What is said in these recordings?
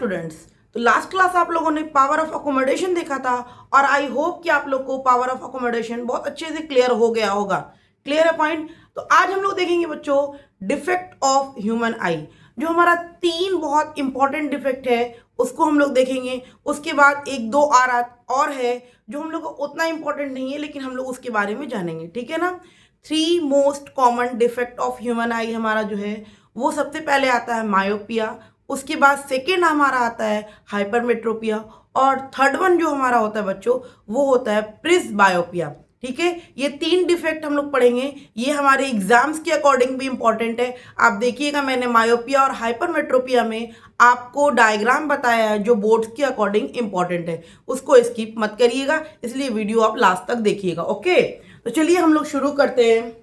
Students, तो last class आप लोगों ने पावर ऑफ अकोमोडेशन देखा था और आई होप कि आप लोग को पावर ऑफ अकोमोडेशन बहुत अच्छे से क्लियर हो गया होगा। क्लियर है पॉइंट? तो आज हम लोग देखेंगे बच्चों डिफेक्ट ऑफ ह्यूमन आई। जो हमारा तीन बहुत इंपॉर्टेंट डिफेक्ट है उसको हम लोग देखेंगे। उसके बाद एक दो और है जो हम लोग को उतना इंपॉर्टेंट नहीं है लेकिन हम लोग उसके बारे में जानेंगे, ठीक है ना। Three most common defect of human आई हमारा जो है वो सबसे पहले आता है मायोपिया, उसके बाद सेकेंड हमारा आता है हाइपरमेट्रोपिया और थर्ड वन जो हमारा होता है बच्चों वो होता है प्रिस्बायोपिया। ठीक है, ये तीन डिफेक्ट हम लोग पढ़ेंगे। ये हमारे एग्जाम्स के अकॉर्डिंग भी इंपॉर्टेंट है। आप देखिएगा मैंने मायोपिया और हाइपरमेट्रोपिया में आपको डायग्राम बताया है जो बोर्ड्स के अकॉर्डिंग इंपॉर्टेंट है, उसको स्किप मत करिएगा, इसलिए वीडियो आप लास्ट तक देखिएगा। ओके, तो चलिए हम लोग शुरू करते हैं।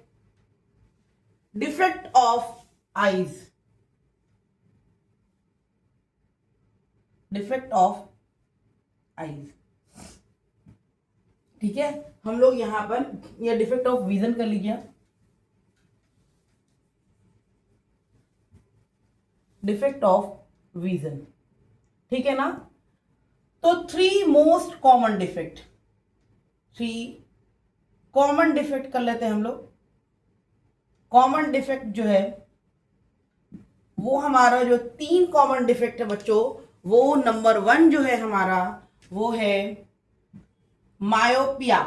Defect of eyes, defect of eyes, ठीक है। हम लोग यहां पर यह डिफेक्ट ऑफ विजन कर लीजिए, डिफेक्ट ऑफ विजन, ठीक है ना। तो three most common defect, three common defect कर लेते हैं हम लोग। कॉमन डिफेक्ट जो है वो हमारा जो तीन कॉमन डिफेक्ट है बच्चों, वो नंबर वन जो है हमारा वो है मायोपिया।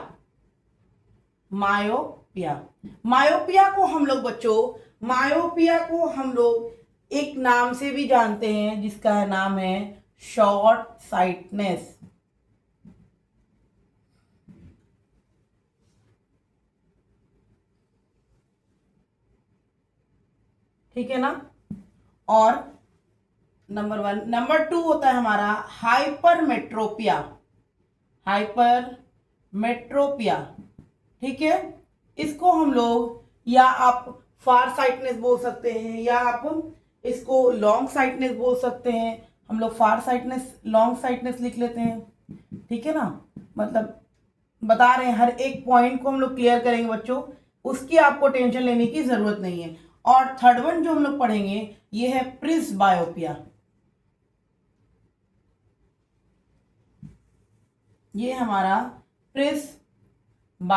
मायोपिया, मायोपिया को हम लोग बच्चों, मायोपिया को हम लोग एक नाम से भी जानते हैं जिसका नाम है शॉर्ट साइटनेस। ठीक है ना। और नंबर वन, नंबर टू होता है हमारा हाइपरमेट्रोपिया, हाइपरमेट्रोपिया, ठीक है। इसको हम लोग या आप फार साइटनेस बोल सकते हैं या आप इसको लॉन्ग साइटनेस बोल सकते हैं। हम लोग फार साइटनेस, लॉन्ग साइटनेस लिख लेते हैं, ठीक है ना। मतलब बता रहे हैं हर एक पॉइंट को हम लोग क्लियर करेंगे बच्चों, उसकी आपको टेंशन लेने की जरूरत नहीं है। और थर्ड वन जो हम लोग पढ़ेंगे ये है प्रिस्बायोपिया। ये हमारा प्रिस्बायोपिया,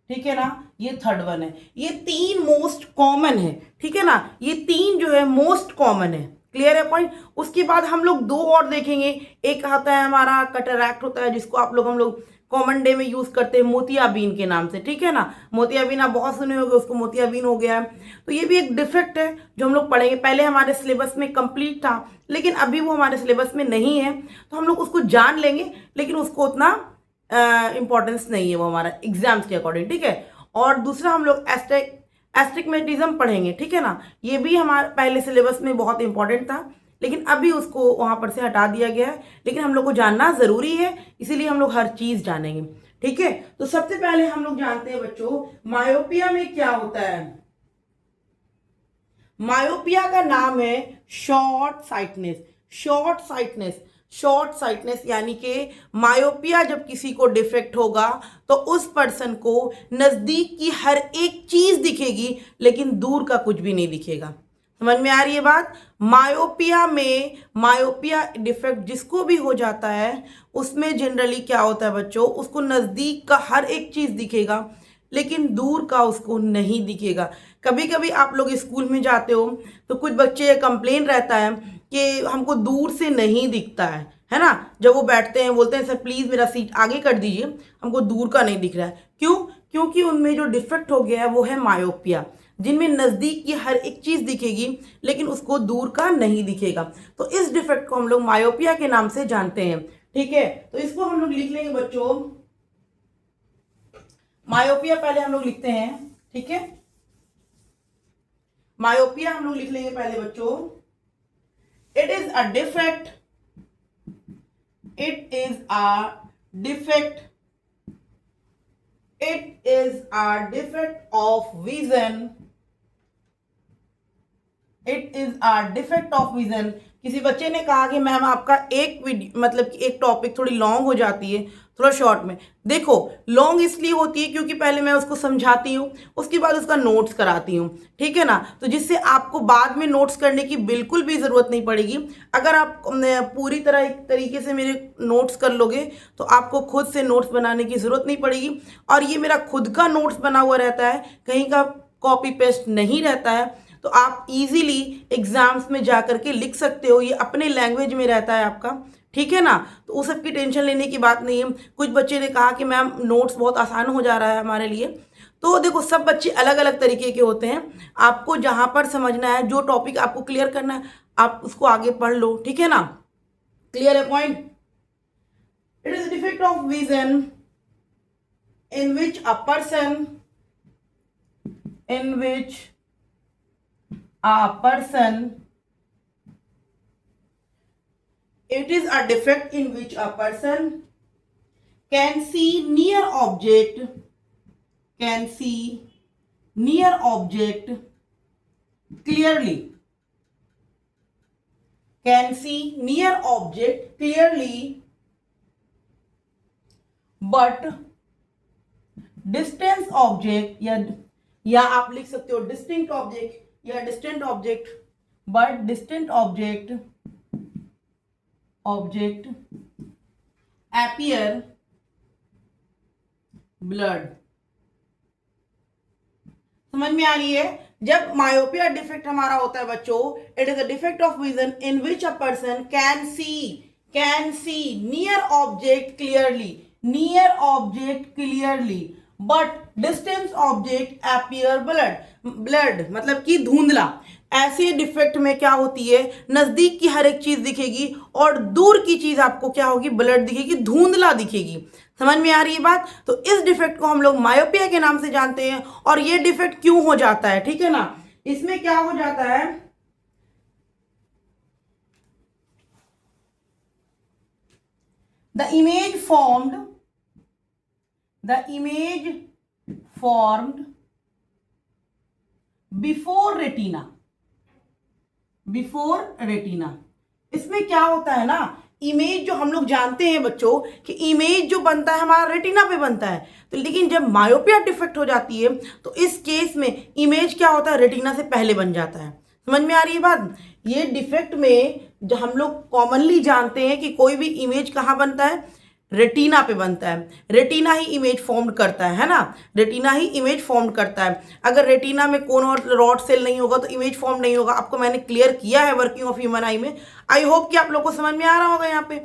ठीक है ना। ये थर्ड वन है। ये तीन मोस्ट कॉमन है, ठीक है ना। ये तीन जो है मोस्ट कॉमन है। क्लियर है पॉइंट? उसके बाद हम लोग दो और देखेंगे। एक आता है हमारा कटरैक्ट होता है जिसको आप लोग हम लोग कॉमन डे में यूज करते हैं मोतियाबीन के नाम से, ठीक है ना। मोतियाबीन आप बहुत सुने होंगे, उसको मोतियाबीन हो गया है। तो ये भी एक डिफेक्ट है जो हम लोग पढ़ेंगे। पहले हमारे सिलेबस में कंप्लीट था लेकिन अभी वो हमारे सिलेबस में नहीं है, तो हम लोग उसको जान लेंगे लेकिन उसको उतना इंपॉर्टेंस नहीं है वो हमारा एग्जाम्स के अकॉर्डिंग, ठीक है। और दूसरा हम लोग एस्टिग्मेटिज्म पढ़ेंगे, ठीक है ना। ये भी हमारे पहले सिलेबस में बहुत इंपॉर्टेंट था लेकिन अभी उसको वहां पर से हटा दिया गया है, लेकिन हम लोग को जानना जरूरी है इसीलिए हम लोग हर चीज जानेंगे, ठीक है। तो सबसे पहले हम लोग जानते हैं बच्चों मायोपिया में क्या होता है। मायोपिया का नाम है short sightedness. Short sightedness, short sightedness यानी कि मायोपिया जब किसी को डिफेक्ट होगा तो उस पर्सन को नजदीक की हर एक चीज दिखेगी लेकिन दूर का कुछ भी नहीं दिखेगा। समझ में आ रही है बात? मायोपिया में, मायोपिया डिफेक्ट जिसको भी हो जाता है उसमें जनरली क्या होता है बच्चों, उसको नजदीक का हर एक चीज दिखेगा लेकिन दूर का उसको नहीं दिखेगा। कभी कभी आप लोग स्कूल में जाते हो तो कुछ बच्चे कंप्लेन रहता है कि हमको दूर से नहीं दिखता है ना। जब वो बैठते हैं बोलते हैं सर प्लीज मेरा सीट आगे कर दीजिए, हमको दूर का नहीं दिख रहा है। क्यों? क्योंकि उनमें जो डिफेक्ट हो गया है वो है मायोपिया, जिनमें नजदीक की हर एक चीज दिखेगी लेकिन उसको दूर का नहीं दिखेगा। तो इस डिफेक्ट को हम लोग मायोपिया के नाम से जानते हैं, ठीक है। तो इसको हम लोग लिख लेंगे बच्चों, मायोपिया पहले हम लोग लिखते हैं, ठीक है। मायोपिया हम लोग लिख लेंगे पहले बच्चों। It is a defect, it is a defect, it is a defect of vision, it is a defect of vision. किसी बच्चे ने कहा कि मैम आपका एक वीडियो मतलब कि एक टॉपिक थोड़ी लॉन्ग हो जाती है थोड़ा शॉर्ट में देखो। लॉन्ग इसलिए होती है क्योंकि पहले मैं उसको समझाती हूँ, उसके बाद उसका नोट्स कराती हूँ, ठीक है ना। तो जिससे आपको बाद में नोट्स करने की बिल्कुल भी ज़रूरत नहीं पड़ेगी। अगर आप पूरी तरह एक तरीके से मेरे नोट्स कर लोगे तो आपको खुद से नोट्स बनाने की ज़रूरत नहीं पड़ेगी। और ये मेरा खुद का नोट्स बना हुआ रहता है, कहीं का कॉपी पेस्ट नहीं रहता है, तो आप इजीली एग्जाम्स में जा करके लिख सकते हो। ये अपने लैंग्वेज में रहता है आपका, ठीक है ना। तो उस सब की टेंशन लेने की बात नहीं है। कुछ बच्चे ने कहा कि मैम नोट्स बहुत आसान हो जा रहा है हमारे लिए। तो देखो, सब बच्चे अलग अलग तरीके के होते हैं। आपको जहाँ पर समझना है, जो टॉपिक आपको क्लियर करना है, आप उसको आगे पढ़ लो, ठीक है ना। क्लियर है point. It is defect of vision in which a person it is a defect in which a person can see near object clearly, but distance object या आप लिख सकते हो डिस्टिंक्ट ऑब्जेक्ट या distant object, but distant object appear blood. समझ में आ रही है। जब मायोपिया डिफेक्ट हमारा होता है बच्चों, it is a defect of vision in which a person can see near object clearly but distance object appear blood, मतलब कि धुंधला। ऐसे डिफेक्ट में क्या होती है, नजदीक की हर एक चीज दिखेगी और दूर की चीज आपको क्या होगी, ब्लड दिखेगी, धुंधला दिखेगी। समझ में आ रही है बात। तो इस डिफेक्ट को हम लोग मायोपिया के नाम से जानते हैं। और ये डिफेक्ट क्यों हो जाता है, ठीक है ना। इसमें क्या हो जाता है, the image formed before retina। इसमें क्या होता है ना, इमेज जो हम लोग जानते हैं बच्चों कि इमेज जो बनता है हमारा रेटिना पे बनता है। तो लेकिन जब मायोपिया डिफेक्ट हो जाती है तो इस केस में इमेज क्या होता है, रेटिना से पहले बन जाता है। समझ में आ रही है बात। ये डिफेक्ट में जो हम लोग कॉमनली जानते हैं कि कोई भी इमेज कहाँ बनता है, रेटिना पे बनता है। रेटिना ही इमेज फॉर्म करता है ना, रेटिना ही इमेज फॉर्म करता है। अगर रेटिना में कोन और रॉड सेल नहीं होगा तो इमेज फॉर्म नहीं होगा। आपको मैंने क्लियर किया है वर्किंग ऑफ ह्यूमन आई में। आई होप कि आप लोग को समझ में आ रहा होगा यहाँ पे।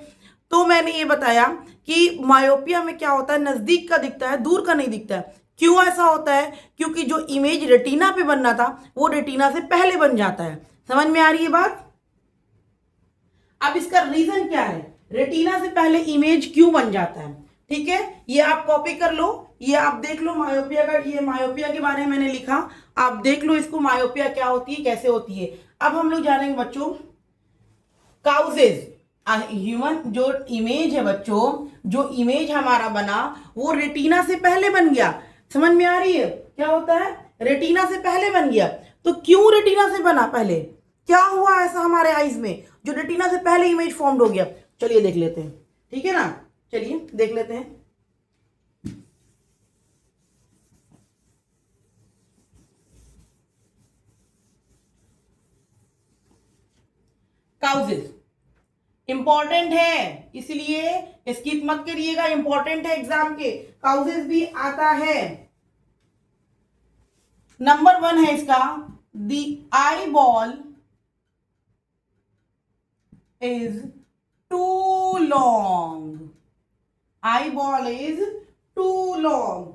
तो मैंने ये बताया कि मायोपिया में क्या होता है, नजदीक का दिखता है, दूर का नहीं दिखता है। क्यों ऐसा होता है, क्योंकि जो इमेज रेटिना पे बनना था वो रेटिना से पहले बन जाता है। समझ में आ रही है बात। अब इसका रीजन क्या है, रेटिना से पहले इमेज क्यों बन जाता है, ठीक है। ये आप कॉपी कर लो, ये आप देख लो मायोपिया का, ये मायोपिया के बारे में मैंने लिखा, आप देख लो इसको, मायोपिया क्या होती है, कैसे होती है। अब हम लोग जानेंगे बच्चों काउजेज। ह्यूमन जो इमेज है बच्चों, जो इमेज हमारा बना वो रेटिना से पहले बन गया। समझ में आ रही है, क्या होता है, रेटिना से पहले बन गया। तो क्यों रेटिना से बना, पहले क्या हुआ ऐसा हमारे आईज में जो रेटिना से पहले इमेज फॉर्म्ड हो गया। चलिए देख लेते हैं, ठीक है ना। चलिए देख लेते हैं। काउजेस इंपॉर्टेंट है, इसलिए स्किप मत करिएगा, इंपॉर्टेंट है एग्जाम के। काउजेस भी आता है। नंबर 1 है इसका, the eyeball is too long. Eyeball is too long.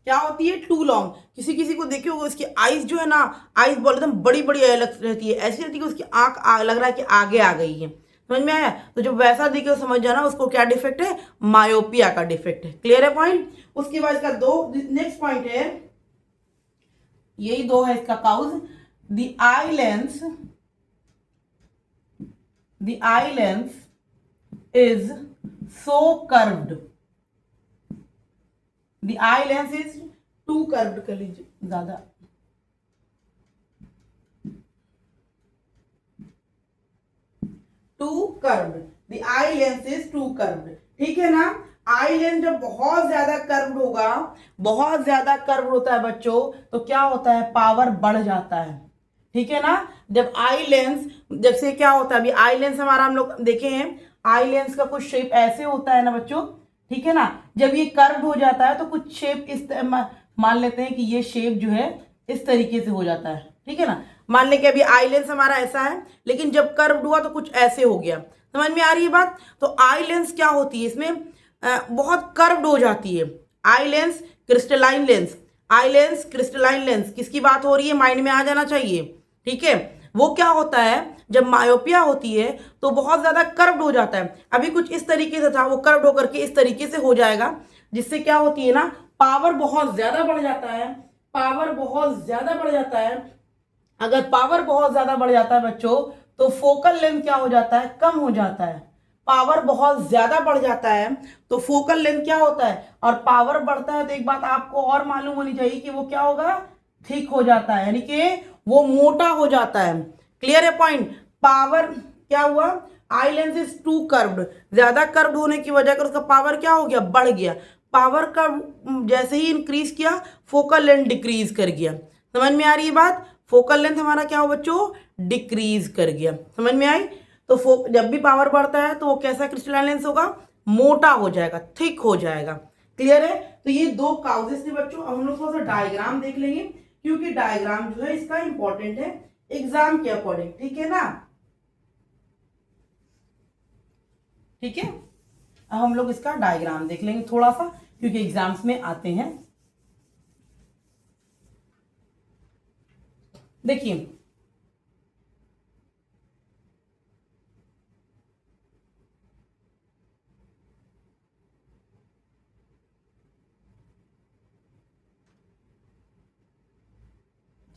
क्या होती है, टू लॉन्ग। किसी किसी को देखे होगा इसकी आईज जो है ना, आईज बॉल एकदम बड़ी बड़ी अलग रहती है, ऐसी रहती है कि उसकी आंख लग रहा है कि आगे आ गई है। समझ में आया। तो जब वैसा दिखे समझ जाना उसको क्या डिफेक्ट है, मायोपिया का डिफेक्ट है। क्लियर है पॉइंट। उसके बाद इसका नेक्स्ट पॉइंट है, यही 2 है इसका cause. The eye lens is so curved. The eye lens is too curved, कर लीजिए ज्यादा, too curved. The eye lens is too curved, ठीक है ना। आई लेंस जब बहुत ज्यादा कर्व्ड होगा, बहुत ज्यादा कर्व्ड होता है बच्चों, तो क्या होता है, पावर बढ़ जाता है। ठीक है ना। जब आई लेंस, जैसे क्या होता है, अभी आई लेंस हमारा हम लोग देखे हैं, आई लेंस का कुछ शेप ऐसे होता है ना बच्चों, ठीक है ना। जब ये कर्व हो जाता है तो कुछ शेप मान लेते हैं कि ये शेप जो है इस तरीके से हो जाता है, ठीक है ना। मान लें कि अभी आई लेंस हमारा ऐसा है, लेकिन जब कर्व हुआ तो कुछ ऐसे हो गया। समझ में आ रही है बात। तो आई लेंस क्या होती है, इसमें बहुत कर्व्ड हो जाती है। Eye lens crystalline lens, eye lens crystalline lens, किसकी बात हो रही है, माइंड में आ जाना चाहिए। ठीक है। वो क्या होता है, जब मायोपिया होती है तो बहुत ज्यादा कर्व्ड हो जाता है। अभी कुछ इस तरीके से था, वो कर्व्ड होकर के इस तरीके से हो जाएगा, जिससे क्या होती है ना, पावर बहुत ज्यादा बढ़ जाता है, पावर बहुत ज्यादा बढ़ जाता है। अगर पावर बहुत ज्यादा बढ़ जाता है बच्चों, तो फोकल लेंथ क्या हो जाता है, कम हो जाता है। पावर बहुत ज्यादा बढ़ जाता है तो फोकल लेंथ क्या होता है, और पावर बढ़ता है तो एक बात आपको और मालूम होनी चाहिए कि वो क्या होगा, थिक हो जाता है, यानी कि वो मोटा हो जाता है। क्लियर है पॉइंट। पावर क्या हुआ, eye lens is too curved, ज्यादा कर्व्ड होने की वजह से उसका पावर क्या हो गया, बढ़ गया। पावर का जैसे ही इंक्रीज किया, फोकल लेंथ डिक्रीज कर गया। समझ में आ रही है बात। फोकल लेंथ हमारा क्या हो बच्चों, डिक्रीज कर गया। समझ में आई। तो जब भी पावर बढ़ता है तो वो कैसा क्रिस्टलाइन लेंस होगा, मोटा हो जाएगा, थिक हो जाएगा। क्लियर है। तो ये दो काउजेस थे बच्चों। अब हम लोग थोड़ा सा डायग्राम देख लेंगे, क्योंकि डायग्राम जो है इसका इंपॉर्टेंट है एग्जाम के अकॉर्डिंग। ठीक है ना। ठीक है। अब हम लोग इसका डायग्राम देख लेंगे थोड़ा सा, क्योंकि एग्जाम्स में आते हैं। देखिए,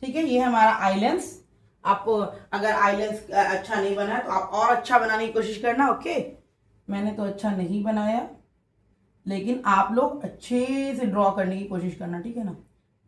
ठीक है, ये है हमारा आई लेंस। आप अगर आई लेंस अच्छा नहीं बना है तो आप और अच्छा बनाने की कोशिश करना। ओके, मैंने तो अच्छा नहीं बनाया, लेकिन आप लोग अच्छे से ड्रॉ करने की कोशिश करना, ठीक है ना।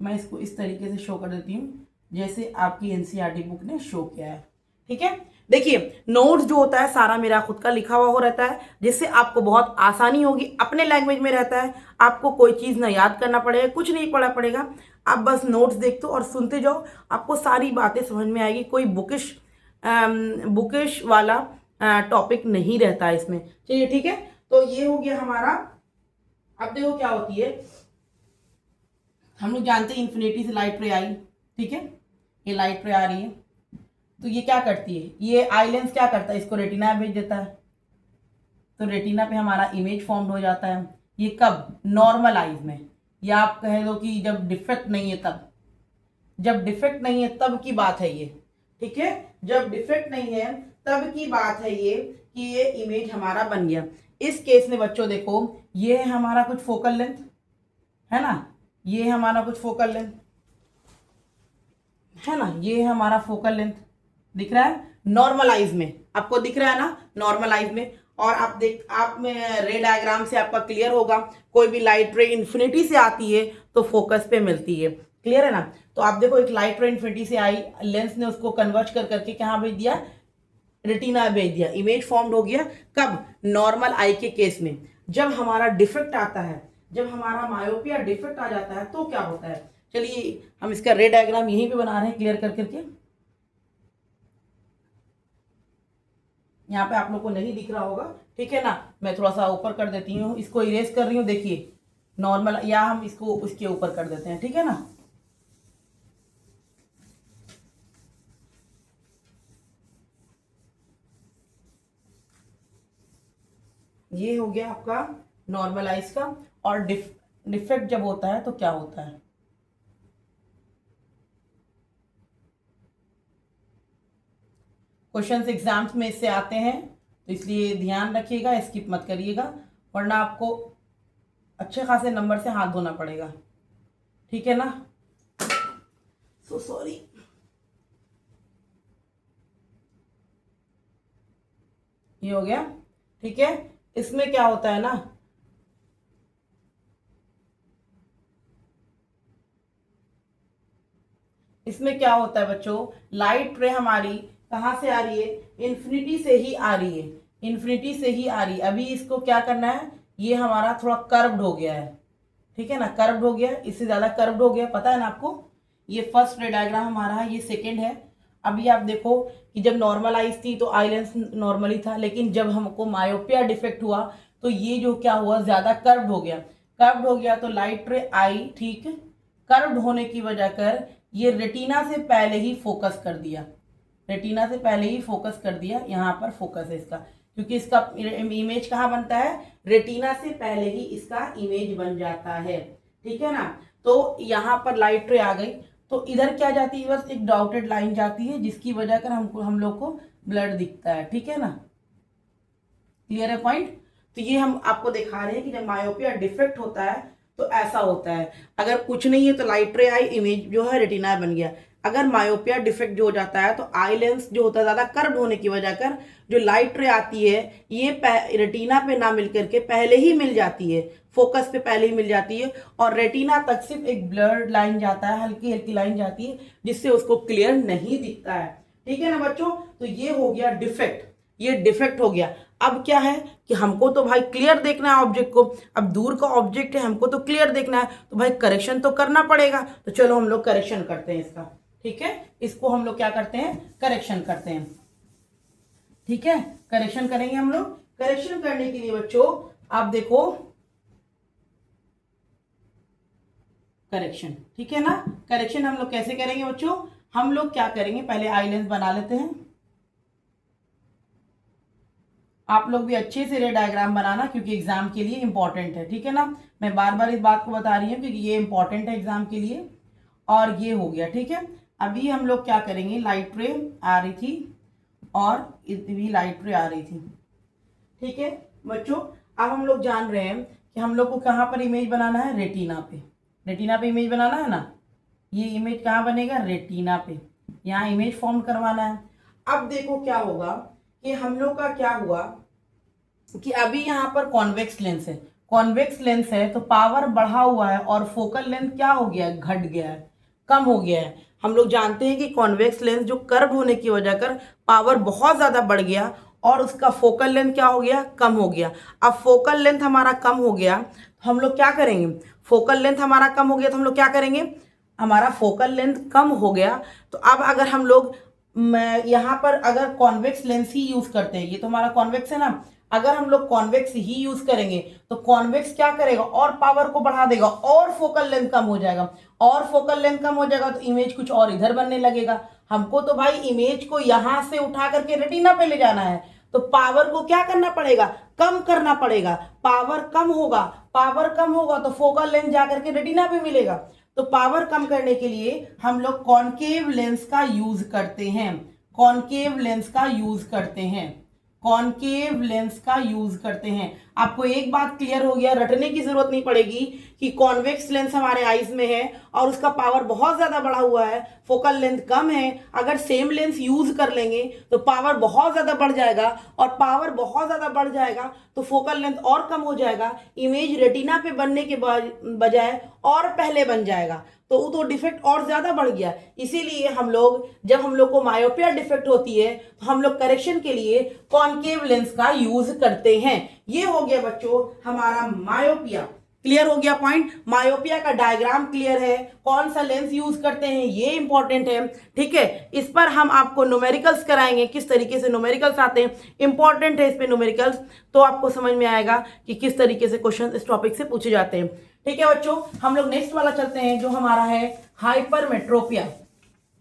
मैं इसको इस तरीके से शो कर देती हूँ जैसे आपकी एनसीईआरटी बुक ने शो किया है। ठीक है। देखिए, नोट्स जो होता है सारा मेरा खुद का लिखा हुआ हो रहता है, जिससे आपको बहुत आसानी होगी, अपने लैंग्वेज में रहता है। आपको कोई चीज़ ना याद करना पड़ेगा, कुछ नहीं पढ़ना पड़ेगा। आप बस नोट्स देखते हो और सुनते जाओ, आपको सारी बातें समझ में आएगी। कोई बुकिश बुकिश वाला टॉपिक नहीं रहता है इसमें। चलिए ठीक है। तो ये हो गया हमारा। अब देखो क्या होती है, हम लोग जानते हैं इन्फिनिटी से लाइट रे आई, ठीक है, ये लाइट रे आ रही है, तो ये क्या करती है, ये आई लेंस क्या करता है, इसको रेटिना भेज देता है, तो रेटिना पे हमारा इमेज फॉर्म्ड हो जाता है। ये कब, नॉर्मल आइज में, या आप कह दो कि जब डिफेक्ट नहीं है तब, जब डिफेक्ट नहीं है तब की बात है ये। ठीक है, जब डिफेक्ट नहीं है तब की बात है ये, कि ये इमेज हमारा बन गया। इस केस में बच्चों देखो, ये है हमारा कुछ फोकल लेंथ, है ना, ये है हमारा कुछ फोकल लेंथ, है ना, ये है हमारा फोकल लेंथ, दिख रहा है नॉर्मलाइज में, आपको दिख रहा है ना नॉर्मलाइज में। और आप में रे डायग्राम से आपका क्लियर होगा, कोई भी लाइट रे इन्फिनिटी से आती है तो फोकस पे मिलती है। क्लियर है ना। तो आप देखो, एक लाइट रे इन्फिनिटी से आई, लेंस ने उसको कन्वर्ट कर करके कहाँ भेज दिया, रेटिना भेज दिया, इमेज फॉर्म्ड हो गया। कब, नॉर्मल आई के केस में। जब हमारा डिफेक्ट आता है, जब हमारा मायोपिया डिफेक्ट आ जाता है तो क्या होता है, चलिए हम इसका रे डायग्राम यहीं पे बना रहे हैं क्लियर कर करके। यहाँ पे आप लोग को नहीं दिख रहा होगा, ठीक है ना, मैं थोड़ा सा ऊपर कर देती हूँ, इसको इरेज कर रही हूँ। देखिए नॉर्मल, या हम इसको उसके ऊपर कर देते हैं, ठीक है ना। ये हो गया आपका नॉर्मलाइज का। और डिफेक्ट जब होता है तो क्या होता है, क्वेश्चंस एग्जाम्स में इससे आते हैं, तो इसलिए ध्यान रखिएगा, स्किप मत करिएगा, वरना आपको अच्छे खासे नंबर से हाथ धोना पड़ेगा। ठीक है ना। So sorry. ये हो गया। ठीक है। इसमें क्या होता है ना, इसमें क्या होता है बच्चों, लाइट रे हमारी कहाँ से आ रही है, इन्फिनिटी से ही आ रही है, इन्फिनिटी से ही आ रही है। अभी इसको क्या करना है, ये हमारा थोड़ा कर्व्ड हो गया है, ठीक है ना, कर्व्ड हो गया, इससे ज़्यादा कर्व्ड हो गया, पता है ना आपको। ये फर्स्ट रे डायग्राम हमारा है, ये सेकेंड है। अभी आप देखो कि जब नॉर्मल आइज थी तो आई लेंस नॉर्मली था, लेकिन जब हमको मायोपिया डिफेक्ट हुआ तो ये जो क्या हुआ, ज़्यादा कर्व्ड हो गया। कर्व्ड हो गया तो लाइट रे आई, ठीक, कर्व्ड होने की वजह कर ये रेटिना से पहले ही फोकस कर दिया, रेटिना से पहले ही फोकस कर दिया, यहाँ पर फोकस है इसका, क्योंकि इसका इमेज कहाँ बनता है, रेटिना से पहले ही इसका इमेज बन जाता है, ठीक है ना। तो यहाँ पर लाइट रे आ गई तो इधर क्या जाती है, बस एक डॉटेड लाइन जाती है जिसकी वजह कर हम लोग को ब्लड दिखता है, ठीक है ना। क्लियर है पॉइंट। तो ये हम आपको दिखा रहे हैं कि जब मायोपिया डिफेक्ट होता है तो ऐसा होता है। अगर कुछ नहीं है तो लाइट रे आई, इमेज जो है रेटिना बन गया। अगर मायोपिया डिफेक्ट जो हो जाता है तो आई लेंस जो होता है ज़्यादा कर्व होने की वजह कर जो लाइट रे आती है ये रेटिना पे ना मिल करके पहले ही मिल जाती है, फोकस पे पहले ही मिल जाती है, और रेटिना तक सिर्फ एक ब्लर्ड लाइन जाता है, हल्की हल्की लाइन जाती है जिससे उसको क्लियर नहीं दिखता है, ठीक है ना बच्चों। तो ये हो गया डिफेक्ट, ये डिफेक्ट हो गया। अब क्या है कि हमको तो भाई क्लियर देखना है ऑब्जेक्ट को, अब दूर का ऑब्जेक्ट है हमको तो क्लियर देखना है, तो भाई करेक्शन तो करना पड़ेगा। तो चलो हम लोग करेक्शन करते हैं इसका, ठीक है, इसको हम लोग क्या करते हैं, करेक्शन करते हैं, ठीक है, करेक्शन करेंगे हम लोग। करेक्शन करने के लिए बच्चों आप देखो, करेक्शन, ठीक है ना। करेक्शन हम लोग कैसे करेंगे बच्चों, हम लोग क्या करेंगे, पहले आई लेंस बना लेते हैं। आप लोग भी अच्छे से रे डायग्राम बनाना क्योंकि एग्जाम के लिए इंपॉर्टेंट है, ठीक है ना। मैं बार बार इस बात को बता रही हूँ क्योंकि ये इंपॉर्टेंट है एग्जाम के लिए। और ये हो गया, ठीक है। अभी हम लोग क्या करेंगे, लाइट रे आ रही थी और भी लाइट रे आ रही थी, ठीक है बच्चों। अब हम लोग जान रहे हैं कि हम लोग को कहाँ पर इमेज बनाना है, रेटिना पे, रेटिना पे इमेज बनाना है ना। ये इमेज कहाँ बनेगा, रेटिना पे, यहाँ इमेज फॉर्म करवाना है। अब देखो क्या होगा कि हम लोग का क्या हुआ कि अभी यहाँ पर कॉन्वेक्स लेंस है, कॉन्वेक्स लेंस है तो पावर बढ़ा हुआ है और फोकल लेंथ क्या हो गया है, घट गया है, कम हो गया है। हम लोग जानते हैं कि कॉन्वेक्स लेंस जो कर्व होने की वजह कर पावर बहुत ज़्यादा बढ़ गया और उसका फोकल लेंथ क्या हो गया, कम हो गया। अब फोकल लेंथ हमारा कम हो गया तो हम लोग क्या करेंगे, फोकल लेंथ हमारा कम हो गया तो हम लोग क्या करेंगे, हमारा फोकल लेंथ कम हो गया तो अब अगर हम लोग यहाँ पर अगर कॉन्वेक्स लेंस ही यूज करते हैं, ये तो हमारा कॉन्वेक्स है ना, अगर हम लोग कॉन्वेक्स ही यूज करेंगे तो कॉन्वेक्स क्या करेगा, और पावर को बढ़ा देगा और फोकल लेंथ कम हो जाएगा, और फोकल लेंथ कम हो जाएगा तो इमेज कुछ और इधर बनने लगेगा। हमको तो भाई इमेज को यहां से उठा करके रेटिना पे ले जाना है तो पावर को क्या करना पड़ेगा, कम करना पड़ेगा। पावर कम होगा, पावर कम होगा तो फोकल लेंथ जाकर के रेटिना पे मिलेगा। तो पावर कम करने के लिए हम लोग कॉनकेव लेंस का यूज करते हैं, कॉनकेव लेंस का यूज करते हैं, कॉनकेव लेंस का यूज करते हैं। आपको एक बात क्लियर हो गया, रटने की जरूरत नहीं पड़ेगी कि कॉन्वेक्स लेंस हमारे आईज में है और उसका पावर बहुत ज्यादा बढ़ा हुआ है, फोकल लेंथ कम है। अगर सेम लेंस यूज कर लेंगे तो पावर बहुत ज्यादा बढ़ जाएगा और पावर बहुत ज्यादा बढ़ जाएगा तो फोकल लेंथ और कम हो जाएगा, इमेज रेटिना पे बनने के बजाय और पहले बन जाएगा तो डिफेक्ट और ज्यादा बढ़ गया। इसीलिए हम लोग जब हम लोग को मायोपिया डिफेक्ट होती है तो हम लोग करेक्शन के लिए कॉनकेव लेंस का यूज करते हैं। ये हो गया बच्चों हमारा मायोपिया। क्लियर हो गया पॉइंट, मायोपिया का डायग्राम क्लियर है, कौन सा लेंस यूज करते हैं ये इंपॉर्टेंट है, ठीक है। इस पर हम आपको न्यूमेरिकल्स कराएंगे, किस तरीके से न्यूमेरिकल्स आते हैं, इंपॉर्टेंट है इस पे न्यूमेरिकल्स, तो आपको समझ में आएगा कि किस तरीके से क्वेश्चन इस टॉपिक से पूछे जाते हैं, ठीक है बच्चों। हम लोग नेक्स्ट वाला चलते हैं जो हमारा है हाइपरमेट्रोपिया।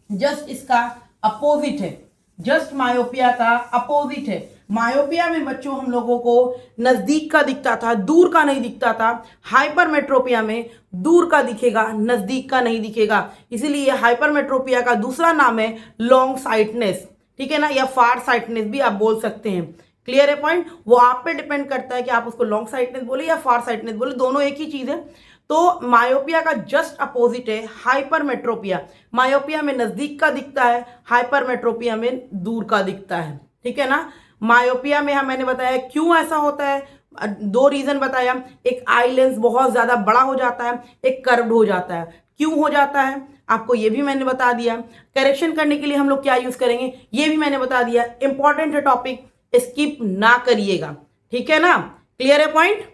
जस्ट इसका अपोजिट है, जस्ट मायोपिया का अपोजिट है। मायोपिया में बच्चों हम लोगों को नजदीक का दिखता था, दूर का नहीं दिखता था। हाइपरमेट्रोपिया में दूर का दिखेगा, नजदीक का नहीं दिखेगा। इसीलिए हाइपरमेट्रोपिया का दूसरा नाम है लॉन्ग साइटनेस, ठीक है ना, या फार साइटनेस भी आप बोल सकते हैं। क्लियर है पॉइंट, वो आप पे डिपेंड करता है कि आप उसको लॉन्ग साइटनेस बोले या फार साइटनेस बोले, दोनों एक ही चीज है। तो मायोपिया का जस्ट अपोजिट है हाइपरमेट्रोपिया। मायोपिया में नजदीक का दिखता है, हाइपरमेट्रोपिया में दूर का दिखता है, ठीक है ना। मायोपिया में मैंने बताया क्यों ऐसा होता है, दो रीजन बताया, एक आई लेंस बहुत ज्यादा बड़ा हो जाता है, एक कर्व्ड हो जाता है। क्यों हो जाता है आपको ये भी मैंने बता दिया। करेक्शन करने के लिए हम लोग क्या यूज करेंगे ये भी मैंने बता दिया। इंपॉर्टेंट है टॉपिक, स्किप ना करिएगा, ठीक है ना। क्लियर है पॉइंट।